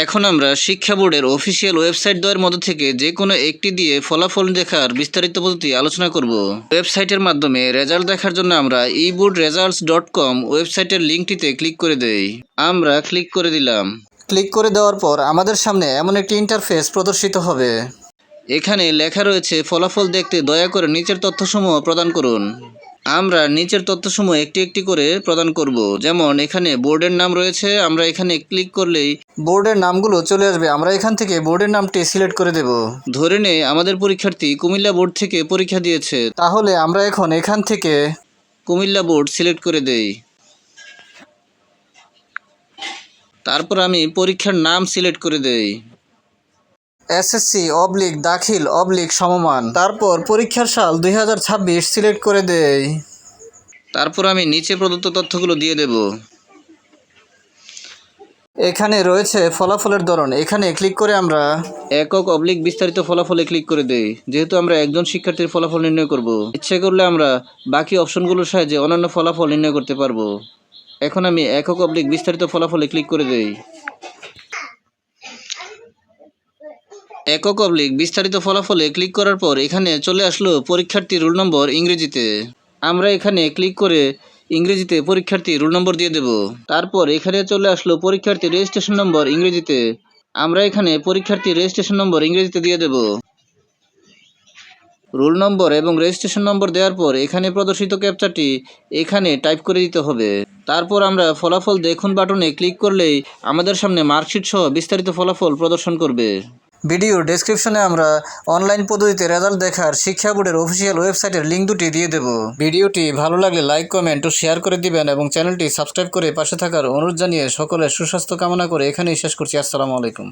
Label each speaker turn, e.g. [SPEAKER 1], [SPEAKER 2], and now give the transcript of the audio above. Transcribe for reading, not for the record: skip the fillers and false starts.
[SPEAKER 1] এখন আমরা শিক্ষা বোর্ডের অফিসিয়াল ওয়েবসাইট দ্বয়ের মধ্যে থেকে যে কোনো একটি দিয়ে ফলাফল দেখার বিস্তারিত পদ্ধতি আলোচনা করব। ওয়েবসাইটের মাধ্যমে রেজাল্ট দেখার জন্য আমরা eboardresults.com ওয়েবসাইটের লিঙ্কটিতে ক্লিক করে দেই। আমরা ক্লিক করে দিলাম। ক্লিক করে দেওয়ার পর আমাদের সামনে এমন একটি ইন্টারফেস প্রদর্শিত হবে। এখানে লেখা রয়েছে ফলাফল দেখতে দয়া করে নিচের তথ্যসমূহ প্রদান করুন। আমরা নিচের তথ্যসমূহ একটি একটি করে প্রদান করব। যেমন এখানে বোর্ডের নাম রয়েছে, আমরা এখানে ক্লিক করলেই বোর্ডের নামগুলো চলে আসবে। আমরা এখান থেকে বোর্ডের নামটি সিলেক্ট করে দেব। ধরে নে আমাদের পরীক্ষার্থী কুমিল্লা বোর্ড থেকে পরীক্ষা দিয়েছে, তাহলে আমরা এখন এখান থেকে কুমিল্লা বোর্ড সিলেক্ট করে দেই। তারপর আমি পরীক্ষার নাম সিলেক্ট করে দেই, SSC/দাখিল/ সমমান। তারপর পরীক্ষার সাল 2026 সিলেক্ট করে দেই। তারপর আমি নিচে প্রদত্ত তথ্যগুলো দিয়ে দেব। এখানে রয়েছে ফলাফলের ধরন, এখানে ক্লিক করে আমরা একক/বিস্তারিত ফলাফলে ক্লিক করে দেই। যেহেতু আমরা একজন শিক্ষার্থীর ফলাফল নির্ণয় করব, ইচ্ছে করলে আমরা বাকি অপশনগুলোর সাহায্যে অন্যান্য ফলাফল নির্ণয় করতে পারবো। এখন আমি একক/বিস্তারিত ফলাফলে ক্লিক করে দেই। একক/বিস্তারিত ফলাফলে ক্লিক করার পর এখানে চলে আসলো পরীক্ষার্থীর রোল নম্বর ইংরেজিতে। আমরা এখানে ক্লিক করে ইংরেজিতে পরীক্ষার্থীর রোল নম্বর দিয়ে দেব। তারপর এখানে চলে আসলো পরীক্ষার্থীর রেজিস্ট্রেশন নম্বর ইংরেজিতে। আমরা এখানে পরীক্ষার্থীর রেজিস্ট্রেশন নম্বর ইংরেজিতে দিয়ে দেব। রোল নম্বর এবং রেজিস্ট্রেশন নম্বর দেওয়ার পর এখানে প্রদর্শিত ক্যাপচাটি এখানে টাইপ করে দিতে হবে। তারপর আমরা ফলাফল দেখুন বাটনে ক্লিক করলেই আমাদের সামনে মার্কশিট সহ বিস্তারিত ফলাফল প্রদর্শন করবে। ভিডিওর ডেসক্রিপশনে আমরা অনলাইন পদ্ধতিতে রেজাল্ট দেখার শিক্ষা বোর্ডের অফিসিয়াল ওয়েবসাইটের লিঙ্ক দুটি দিয়ে দেব। ভিডিওটি ভালো লাগলে লাইক, কমেন্ট ও শেয়ার করে দিবেন এবং চ্যানেলটি সাবস্ক্রাইব করে পাশে থাকার অনুরোধ জানিয়ে সকলের সুস্বাস্থ্য কামনা করে এখানেই শেষ করছি। আসসালামু আলাইকুম।